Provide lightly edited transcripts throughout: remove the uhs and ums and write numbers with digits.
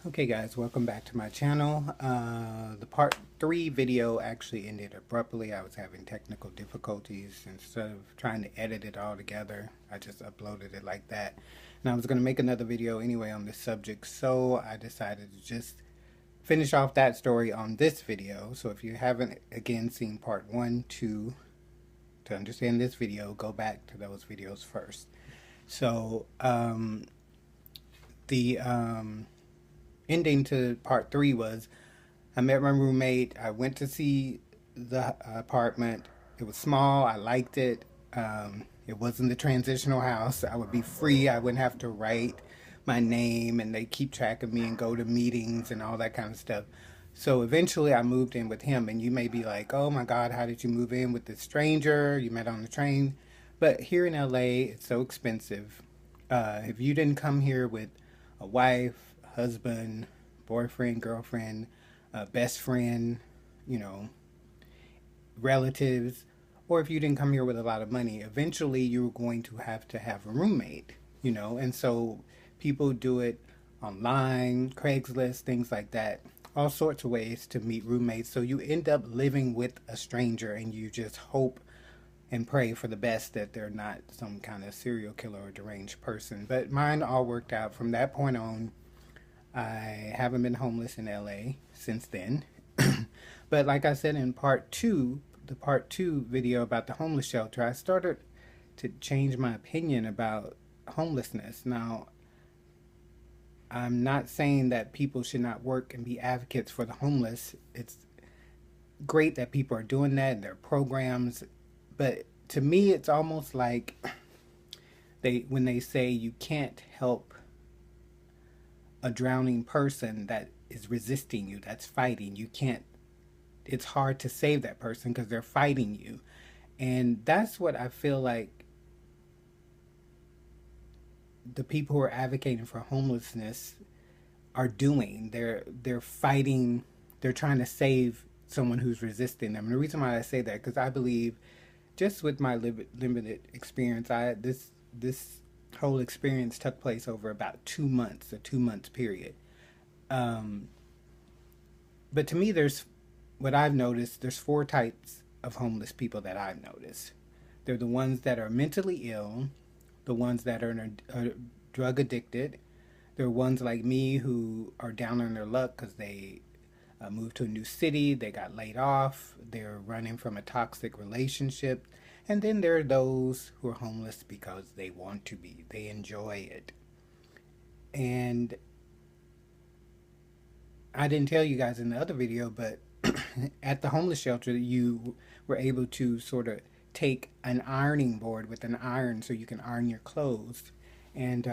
Okay guys, welcome back to my channel. The part 3 video actually ended abruptly. I was having technical difficulties. Instead of trying to edit it all together, I just uploaded it like that. And I was going to make another video anyway on this subject, so I decided to just finish off that story on this video. So if you haven't again seen part 1, 2, to understand this video, go back to those videos first. So the ending to part 3 was I met my roommate. I went to see the apartment. It was small. I liked it. It wasn't the transitional house. I would be free. I wouldn't have to write my name and they keep track of me and go to meetings and all that kind of stuff. So eventually I moved in with him. And you may be like, oh my God, how did you move in with this stranger you met on the train? But here in LA, it's so expensive. If you didn't come here with a wife, husband, boyfriend, girlfriend, best friend, you know, relatives, or if you didn't come here with a lot of money, eventually you're going to have a roommate, and so people do it online, Craigslist, things like that, all sorts of ways to meet roommates. So you end up living with a stranger and you just hope and pray for the best that they're not some kind of serial killer or deranged person. But mine all worked out from that point on. I haven't been homeless in LA since then. But like I said in part 2, the part 2 video about the homeless shelter, I started to change my opinion about homelessness. Now, I'm not saying that people should not work and be advocates for the homeless. It's great that people are doing that and there are programs, but to me it's almost like when they say you can't help a drowning person that is resisting you, that's fighting. You can't, it's hard to save that person because they're fighting you. And that's what I feel like the people who are advocating for homelessness are doing. They're fighting, they're trying to save someone who's resisting them. And the reason why I say that, because I believe, just with my limited experience, this whole experience took place over about 2 months, a 2 months period. Um, but to me, what I've noticed, there's four types of homeless people that I've noticed. They're the ones that are mentally ill, the ones that are drug addicted. There are ones like me who are down on their luck because they moved to a new city, they got laid off, they're running from a toxic relationship. And then there are those who are homeless because they want to be, they enjoy it. And I didn't tell you guys in the other video, but at the homeless shelter, you were able to sort of take an ironing board with an iron so you can iron your clothes. And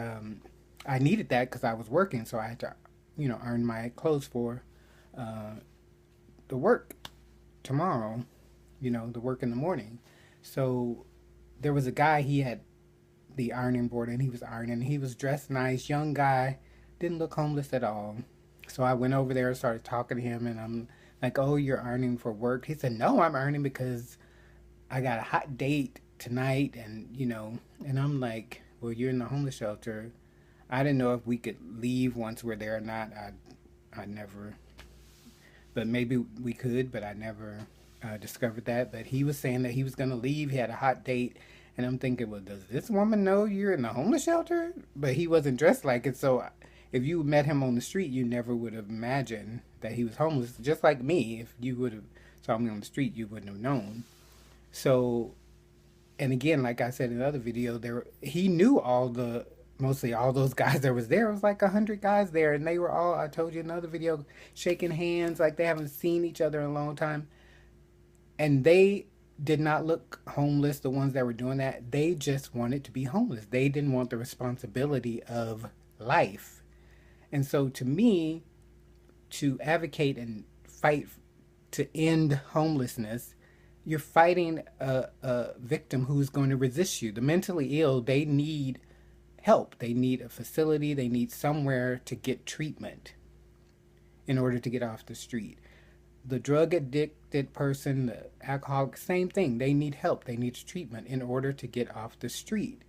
I needed that because I was working, so I had to, iron my clothes for uh, the work tomorrow, the work in the morning. So there was a guy, he had the ironing board and he was ironing. He was dressed nice, young guy, didn't look homeless at all. So I went over there and started talking to him and I'm like, oh, you're ironing for work? He said, no, I'm ironing because I got a hot date tonight and I'm like, well, you're in the homeless shelter. I didn't know if we could leave once we're there or not. I never, but maybe we could, but I never discovered that. But he was saying that he was going to leave. He had a hot date. And I'm thinking, well, does this woman know you're in the homeless shelter? But he wasn't dressed like it. So if you met him on the street, you never would have imagined that he was homeless. Just like me, if you would have saw me on the street, you wouldn't have known. So, and again, like I said in the other video, he knew mostly all those guys that was there. It was like 100 guys there, and they were all, I told you in another video, shaking hands like they haven't seen each other in a long time. And they did not look homeless, the ones that were doing that. They just wanted to be homeless. They didn't want the responsibility of life. And so to me, to advocate and fight to end homelessness, you're fighting a victim who's going to resist you. The mentally ill, they need help. They need a facility. They need somewhere to get treatment in order to get off the street. The drug addicted person, the alcoholic, same thing. They need help. They need treatment in order to get off the street.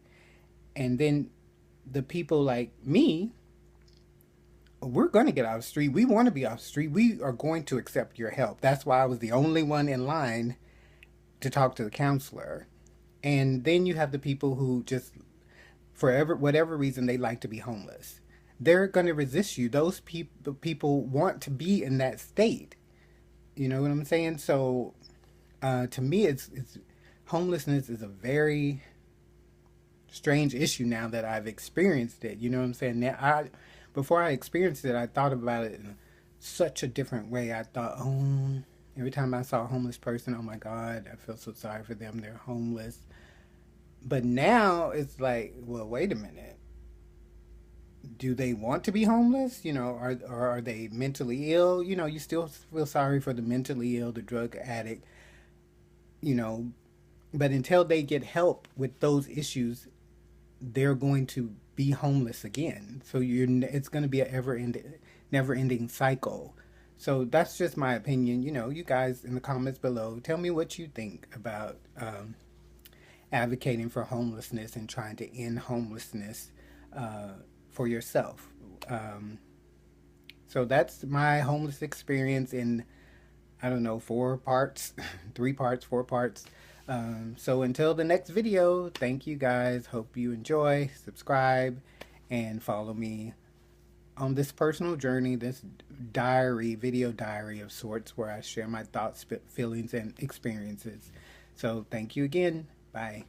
And then the people like me we're going to get off the street. We want to be off the street. We are going to accept your help. That's why I was the only one in line to talk to the counselor. And then you have the people who just, for whatever reason, they like to be homeless. They're going to resist you. Those people want to be in that state. You know what I'm saying? So to me, it's homelessness is a very strange issue now that I've experienced it. You know what I'm saying? Now, before I experienced it, I thought about it in such a different way. I thought, oh, every time I saw a homeless person, oh my God, I feel so sorry for them. They're homeless. But now it's like, well, wait a minute. Do they want to be homeless? You know, or are they mentally ill? You know, you still feel sorry for the mentally ill, the drug addict, you know, but until they get help with those issues, they're going to be homeless again. So it's going to be a never ending cycle. So that's just my opinion. You know, you guys in the comments below, tell me what you think about advocating for homelessness and trying to end homelessness uh, for yourself. So that's my homeless experience in, I don't know, 4 parts, 3 parts, 4 parts. So until the next video, thank you guys. Hope you enjoy, subscribe, and follow me on this personal journey, this video diary of sorts, where I share my thoughts, feelings, and experiences. So thank you again. Bye.